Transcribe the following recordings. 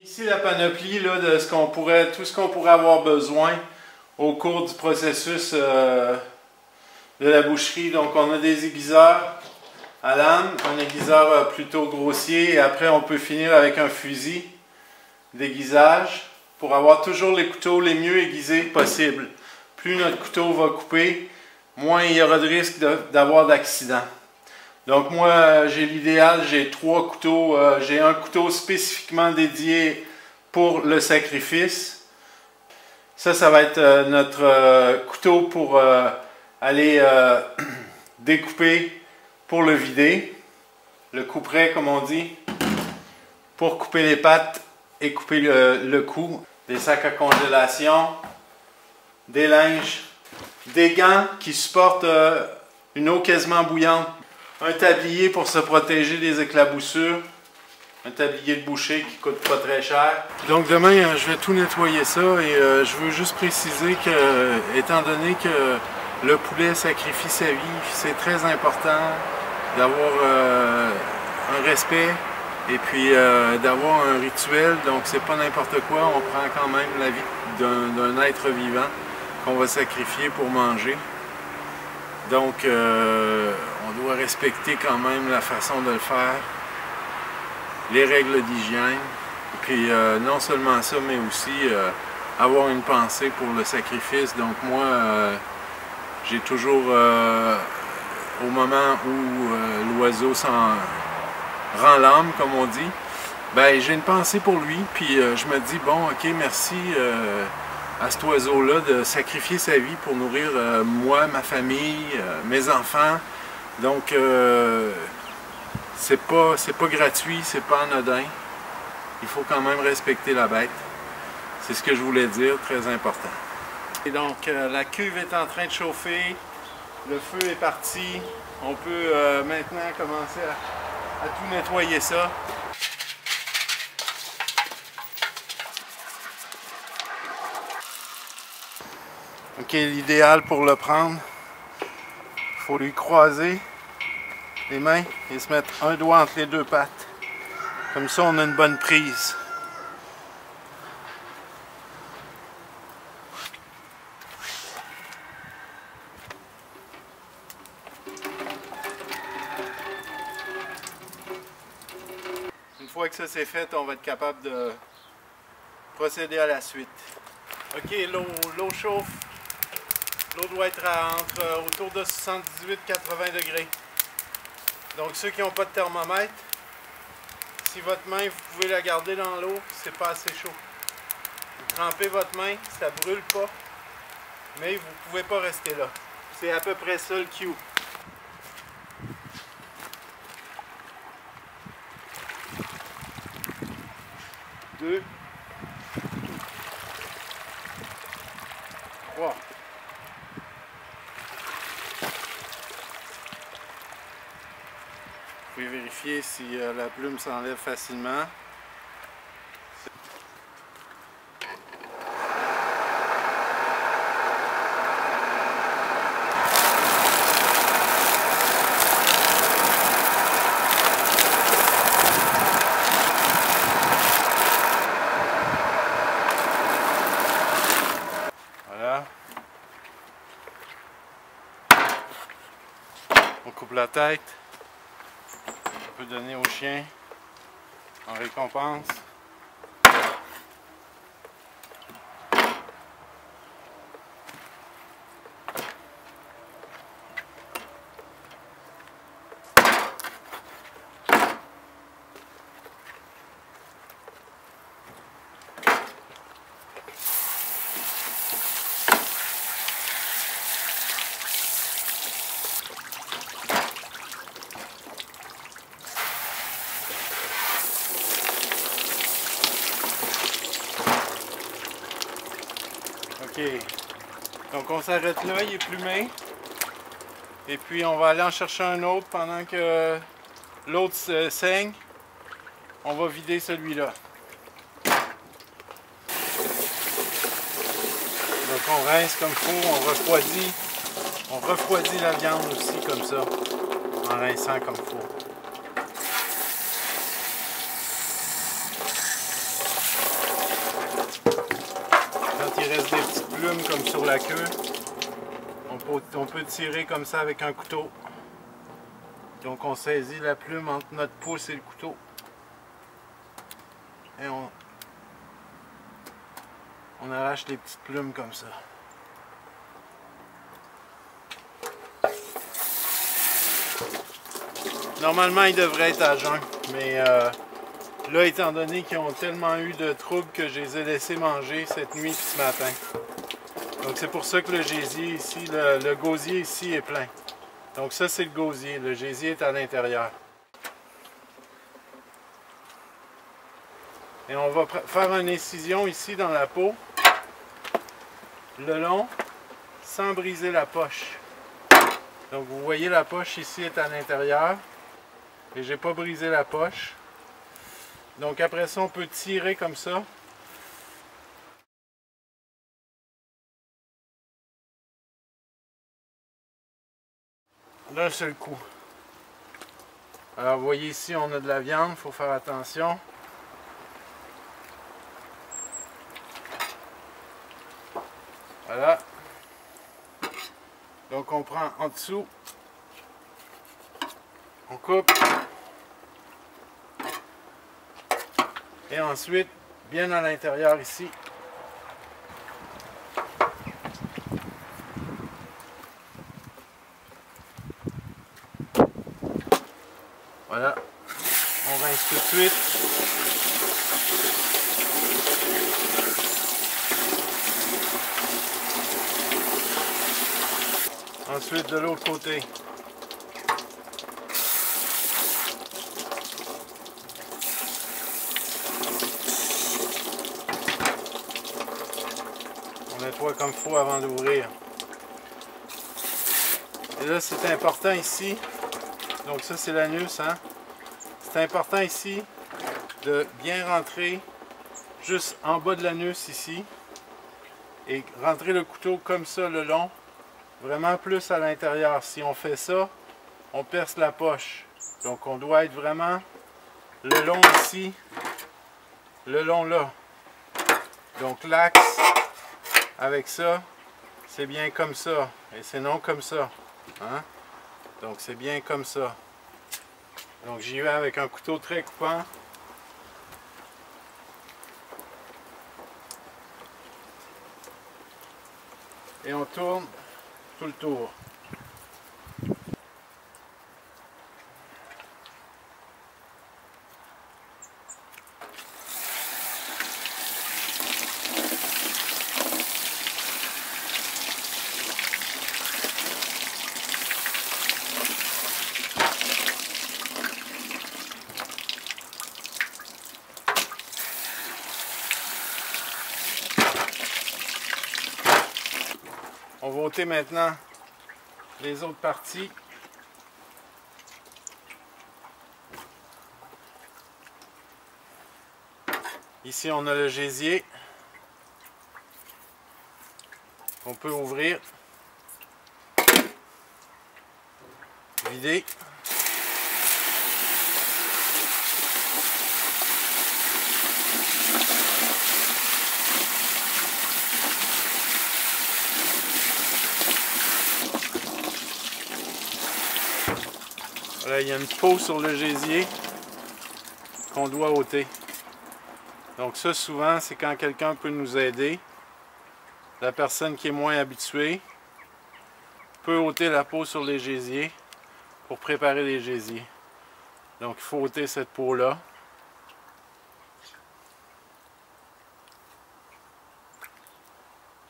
Ici la panoplie là, de tout ce qu'on pourrait avoir besoin au cours du processus de la boucherie. Donc on a des aiguiseurs à lame, un aiguiseur plutôt grossier et après on peut finir avec un fusil d'aiguisage pour avoir toujours les couteaux les mieux aiguisés possibles. Plus notre couteau va couper, moins il y aura de risque d'avoir d'accident. Donc moi j'ai l'idéal, j'ai 3 couteaux, j'ai un couteau spécifiquement dédié pour le sacrifice. Ça va être notre couteau pour aller découper pour le vider. Le couperet comme on dit, pour couper les pattes et couper le cou. Des sacs à congélation, des linges, des gants qui supportent une eau quasiment bouillante. Un tablier pour se protéger des éclaboussures. Un tablier de boucher qui coûte pas très cher. Donc demain, je vais tout nettoyer ça et je veux juste préciser que, étant donné que le poulet sacrifie sa vie, c'est très important d'avoir un respect et puis d'avoir un rituel. Donc c'est pas n'importe quoi, on prend quand même la vie d'un être vivant qu'on va sacrifier pour manger. Donc, on doit respecter quand même la façon de le faire, les règles d'hygiène, puis non seulement ça, mais aussi avoir une pensée pour le sacrifice. Donc moi, j'ai toujours, au moment où l'oiseau s'en rend l'âme, comme on dit, ben j'ai une pensée pour lui, puis je me dis, bon, ok, merci à cet oiseau-là de sacrifier sa vie pour nourrir moi, ma famille, mes enfants. Donc, c'est pas gratuit, c'est pas anodin. Il faut quand même respecter la bête. C'est ce que je voulais dire, très important. Et donc, la cuve est en train de chauffer, le feu est parti. On peut maintenant commencer à tout nettoyer ça. Ok, l'idéal pour le prendre, il faut lui croiser les mains et se mettre un doigt entre les 2 pattes. Comme ça, on a une bonne prise. Une fois que ça c'est fait, on va être capable de procéder à la suite. Ok, l'eau chauffe. L'eau doit être autour de 78-80 degrés. Donc ceux qui n'ont pas de thermomètre, si votre main, vous pouvez la garder dans l'eau, c'est pas assez chaud. Vous trempez votre main, ça brûle pas, mais vous ne pouvez pas rester là. C'est à peu près ça le cue. 2, 3. Vous pouvez vérifier si la plume s'enlève facilement. Voilà. On coupe la tête. On peut donner au chien en récompense. Ok, donc on s'arrête là, il est plumé. Et puis on va aller en chercher un autre pendant que l'autre saigne. On va vider celui-là. Donc on rince comme il faut, on refroidit la viande aussi comme ça, en rinçant comme il faut. plumes comme sur la queue. On peut tirer comme ça avec un couteau. Donc on saisit la plume entre notre pouce et le couteau. Et on arrache les petites plumes comme ça. Normalement, ils devraient être à jeun, mais là, étant donné qu'ils ont tellement eu de troubles que je les ai laissés manger cette nuit et ce matin. Donc c'est pour ça que le gésier ici, le gosier ici est plein. Donc ça, c'est le gosier. Le gésier est à l'intérieur. Et on va faire une incision ici dans la peau, le long, sans briser la poche. Donc vous voyez, la poche ici est à l'intérieur. Et j'ai pas brisé la poche. Donc après ça, on peut tirer comme ça. D'un seul coup. Alors vous voyez ici, on a de la viande, il faut faire attention. Voilà. Donc on prend en dessous. On coupe. Et ensuite, bien à l'intérieur ici. Voilà. On rince tout de suite. Ensuite, de l'autre côté. On nettoie comme il faut avant d'ouvrir. Et là, c'est important ici. Donc ça, c'est l'anus, hein. C'est important ici de bien rentrer juste en bas de l'anus ici. Et rentrer le couteau comme ça le long. Vraiment plus à l'intérieur. Si on fait ça, on perce la poche. Donc on doit être vraiment le long ici, le long là. Donc l'axe avec ça, c'est bien comme ça. Et c'est non comme ça. Hein? Donc c'est bien comme ça. Donc j'y vais avec un couteau très coupant. Et on tourne tout le tour. On va ôter maintenant les autres parties. Ici, on a le gésier qu'on peut ouvrir, vider. Voilà, il y a une peau sur le gésier qu'on doit ôter. Donc ça, souvent, c'est quand quelqu'un peut nous aider. La personne qui est moins habituée peut ôter la peau sur les gésiers pour préparer les gésiers. Donc il faut ôter cette peau-là.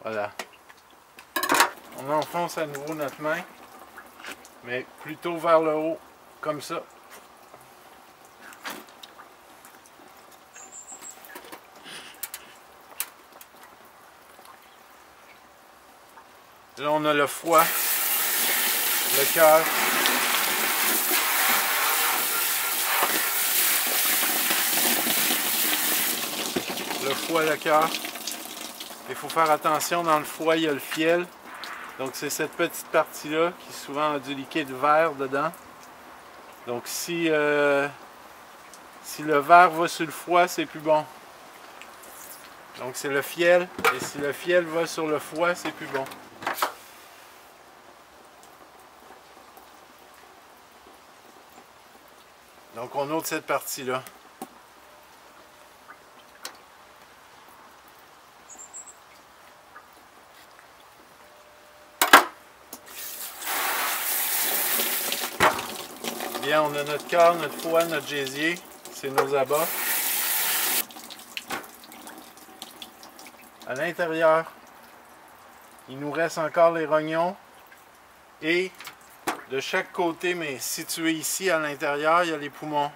Voilà. On enfonce à nouveau notre main, mais plutôt vers le haut, comme ça. Là, on a le foie, le cœur. Le foie, le cœur. Il faut faire attention, dans le foie, il y a le fiel. Donc c'est cette petite partie-là qui souvent a du liquide vert dedans. Donc si le vert va sur le foie, c'est plus bon. Donc c'est le fiel, et si le fiel va sur le foie, c'est plus bon. Donc on ôte cette partie-là. Bien, on a notre cœur, notre foie, notre gésier, c'est nos abats. À l'intérieur, il nous reste encore les rognons et de chaque côté, mais situé ici à l'intérieur, il y a les poumons.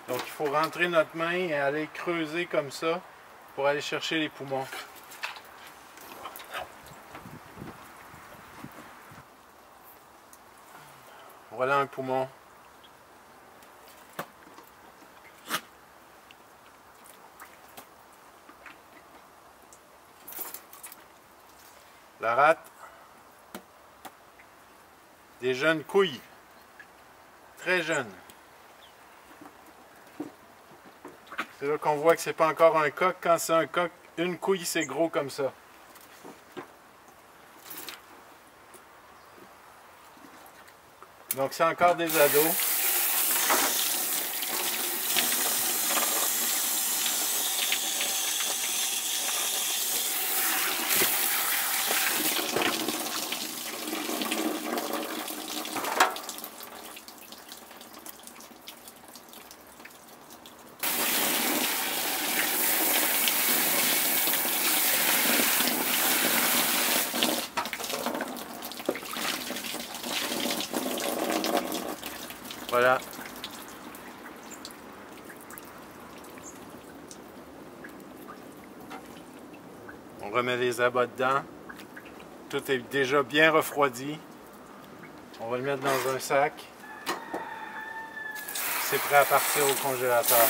Donc il faut rentrer notre main et aller creuser comme ça pour aller chercher les poumons. Voilà un poumon. La rate. Des jeunes couilles. Très jeunes. C'est là qu'on voit que c'est pas encore un coq. Quand c'est un coq, une couille c'est gros comme ça. Donc c'est encore des ados. Voilà. On remet les abats dedans. Tout est déjà bien refroidi. On va le mettre dans un sac. C'est prêt à partir au congélateur.